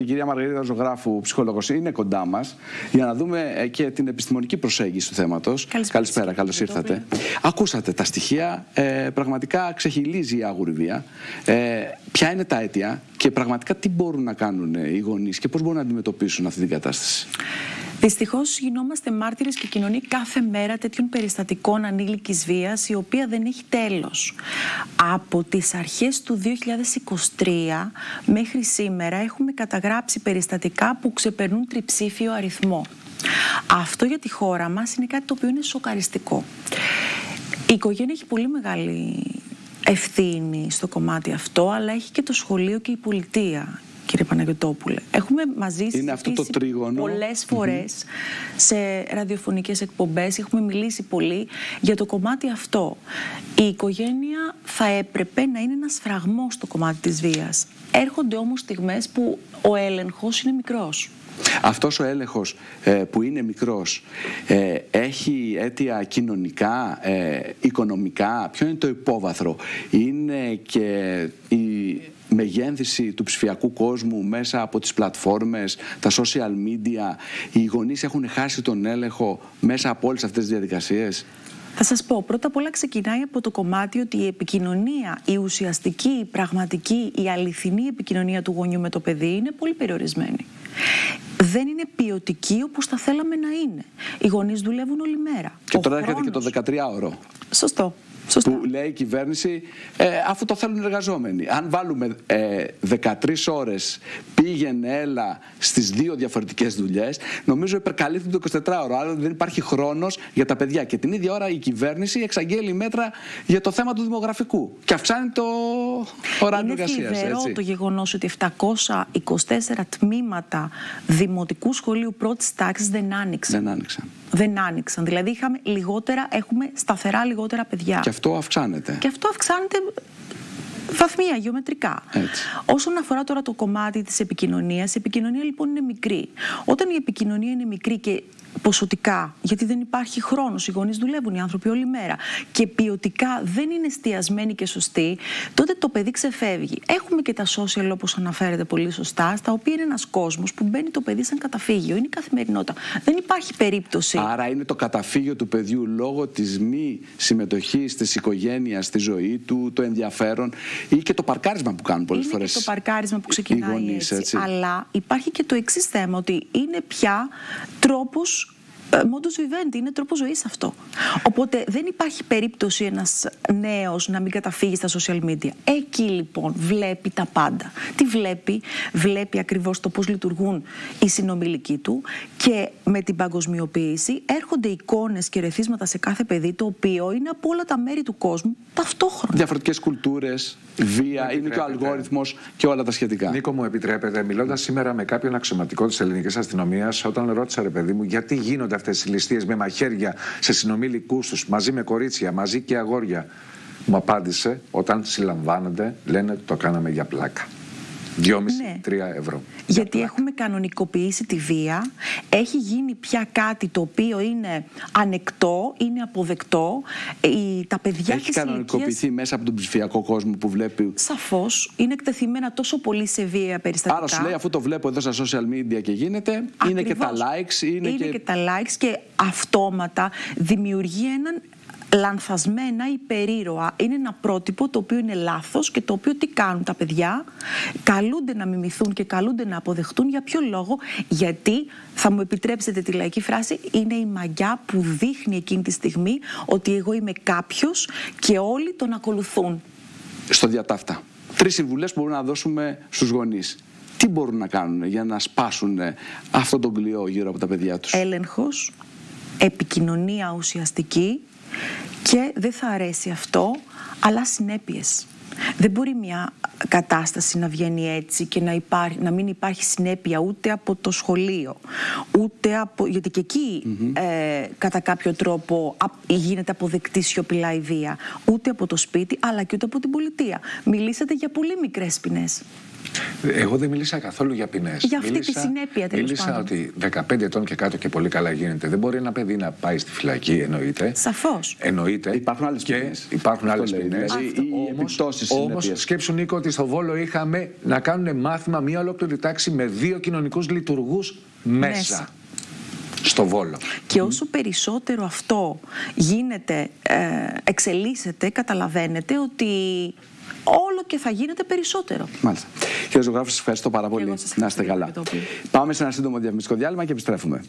κυρία Μαργαρίτα Ζωγράφου, ψυχολόγος, είναι κοντά μας για να δούμε και την επιστημονική προσέγγιση του θέματος. Καλησπέρα, καλώς ήρθατε. Ακούσατε τα στοιχεία, πραγματικά ξεχυλίζει η άγουρη βία. Ποια είναι τα αίτια και πραγματικά τι μπορούν να κάνουν οι γονείς και πώς μπορούν να αντιμετωπίσουν αυτή την κατάσταση? Δυστυχώς γινόμαστε μάρτυρες και κοινωνία κάθε μέρα τέτοιων περιστατικών ανήλικης βίας, η οποία δεν έχει τέλος. Από τις αρχές του 2023 μέχρι σήμερα έχουμε καταγράψει περιστατικά που ξεπερνούν τριψήφιο αριθμό. Αυτό για τη χώρα μας είναι κάτι το οποίο είναι σοκαριστικό. Η οικογένεια έχει πολύ μεγάλη ευθύνη στο κομμάτι αυτό, αλλά έχει και το σχολείο και η πολιτεία. Κύριε Παναγιωτόπουλε, έχουμε μαζί συζητήσει πολλές φορές σε ραδιοφωνικές εκπομπές, έχουμε μιλήσει πολύ για το κομμάτι αυτό. Η οικογένεια θα έπρεπε να είναι ένας φραγμός στο κομμάτι της βίας. Έρχονται όμως στιγμές που ο έλεγχος είναι μικρός. Αυτός ο έλεγχος που είναι μικρός έχει αίτια κοινωνικά, οικονομικά? Ποιο είναι το υπόβαθρο? Είναι και η μεγένθηση του ψηφιακού κόσμου μέσα από τις πλατφόρμες, τα social media? Οι γονείς έχουν χάσει τον έλεγχο μέσα από όλες αυτές τις διαδικασίες? Θα σας πω, πρώτα απ' όλα ξεκινάει από το κομμάτι ότι η επικοινωνία, η ουσιαστική, η πραγματική, η αληθινή επικοινωνία του γονιού με το παιδί είναι πολύ περιορισμένη. Δεν είναι ποιοτική όπως θα θέλαμε να είναι. Οι γονείς δουλεύουν όλη μέρα. Και τώρα έρχεται και το 13ωρο. Σωστό. Που λέει η κυβέρνηση, αφού το θέλουν οι εργαζόμενοι. Αν βάλουμε 13 ώρες πήγαινε έλα στις 2 διαφορετικές δουλειές, νομίζω υπερκαλύπτει το 24ωρο. Άρα δεν υπάρχει χρόνος για τα παιδιά. Και την ίδια ώρα η κυβέρνηση εξαγγέλει μέτρα για το θέμα του δημογραφικού. Και αυξάνει το ωράριο εργασίας. Είναι θλιβερό το γεγονός ότι 724 τμήματα δημοτικού σχολείου πρώτης τάξης δεν άνοιξαν. Δεν άνοιξαν. Δηλαδή έχουμε σταθερά λιγότερα παιδιά. Και αυτό αυξάνεται. Και αυτό αυξάνεται βαθμία, γεωμετρικά. Έτσι. Όσον αφορά τώρα το κομμάτι της επικοινωνίας, η επικοινωνία λοιπόν είναι μικρή. Όταν η επικοινωνία είναι μικρή και ποσοτικά, γιατί δεν υπάρχει χρόνος, οι γονείς δουλεύουν, οι άνθρωποι όλη μέρα, και ποιοτικά δεν είναι εστιασμένοι και σωστοί, τότε το παιδί ξεφεύγει. Έχουμε και τα social, όπως αναφέρεται πολύ σωστά, στα οποία είναι ένας κόσμος που μπαίνει το παιδί σαν καταφύγιο. Είναι η καθημερινότητα. Δεν υπάρχει περίπτωση. Άρα είναι το καταφύγιο του παιδιού λόγω της μη συμμετοχής της οικογένειας στη ζωή του, το ενδιαφέρον, ή και το παρκάρισμα που κάνουν πολλές φορές. Είναι και το παρκάρισμα που ξεκινάει γονείς, έτσι. Αλλά υπάρχει και το εξής θέμα, ότι είναι πια τρόπος modus vivendi, είναι τρόπο ζωής αυτό. Οπότε δεν υπάρχει περίπτωση ένας νέος να μην καταφύγει στα social media. Εκεί λοιπόν βλέπει τα πάντα. Τι βλέπει? Βλέπει ακριβώς το πώς λειτουργούν οι συνομιλικοί του, και με την παγκοσμιοποίηση έρχονται εικόνες και ρεθίσματα σε κάθε παιδί, το οποίο είναι από όλα τα μέρη του κόσμου ταυτόχρονα. Διαφορετικές κουλτούρες, βία, είναι και ο αλγόριθμος και όλα τα σχετικά. Νίκο, μου επιτρέπετε, μιλώντας σήμερα με κάποιον αξιωματικό της ελληνικής αστυνομίας, όταν ρώτησα, ρε παιδί μου, γιατί γίνονται αυτές οι ληστείες με μαχαίρια σε συνομήλικούς τους, μαζί με κορίτσια, μαζί και αγόρια, μου απάντησε, όταν συλλαμβάνονται, λένε ότι το κάναμε για πλάκα. 2,5-3 ευρώ. Γιατί έχουμε κανονικοποιήσει τη βία, έχει γίνει πια κάτι το οποίο είναι ανεκτό, είναι αποδεκτό. Τα παιδιά έχει κανονικοποιηθεί μέσα από τον ψηφιακό κόσμο που βλέπει. Σαφώς, είναι εκτεθειμένα τόσο πολύ σε βία περιστατικά. Άρα σου λέει, αφού το βλέπω εδώ στα social media και γίνεται, ακριβώς, είναι και τα likes. Είναι και τα likes, και αυτόματα δημιουργεί έναν λανθασμένα υπερήρωα. Είναι ένα πρότυπο το οποίο είναι λάθος και το οποίο τι κάνουν τα παιδιά? Καλούνται να μιμηθούν και καλούνται να αποδεχτούν. Για ποιο λόγο? Γιατί, θα μου επιτρέψετε τη λαϊκή φράση, είναι η μαγιά που δείχνει εκείνη τη στιγμή ότι εγώ είμαι κάποιος και όλοι τον ακολουθούν. Στο διατάφτα. 3 συμβουλές που μπορούμε να δώσουμε στους γονείς. Τι μπορούν να κάνουν για να σπάσουν αυτόν τον κλειό γύρω από τα παιδιά τους? Έλεγχος, επικοινωνία ουσιαστική, και δεν θα αρέσει αυτό, αλλά συνέπειες. Δεν μπορεί μια κατάσταση να βγαίνει έτσι και να μην υπάρχει συνέπεια ούτε από το σχολείο, ούτε από, γιατί και εκεί κατά κάποιο τρόπο γίνεται αποδεκτή σιωπηλά η βία, ούτε από το σπίτι, αλλά και ούτε από την πολιτεία. Μιλήσατε για πολύ μικρές ποινές. Εγώ δεν μίλησα καθόλου για ποινές. Για αυτή τη συνέπεια, τέλος μίλησα πάντων. ότι 15 ετών και κάτω και πολύ καλά γίνεται. Δεν μπορεί ένα παιδί να πάει στη φυλακή, εννοείται. Σαφώς. Εννοείται. Υπάρχουν άλλες ποινές. Υπάρχουν άλλες ποινές. Όμως σκέψου, Νίκο, ότι στο Βόλο είχαμε να κάνουν μάθημα μία ολόκληρη τάξη με 2 κοινωνικούς λειτουργούς μέσα. Στο Βόλο. Και όσο περισσότερο αυτό γίνεται, εξελίσσεται, καταλαβαίνετε ότι όλο και θα γίνεται περισσότερο. Μάλιστα. Κύριε Ζωγράφου, σας ευχαριστώ πάρα πολύ. Εγώ σας Να είστε καλά. ευχαριστώ. Πάμε σε ένα σύντομο διαφημιστικό διάλειμμα και επιστρέφουμε.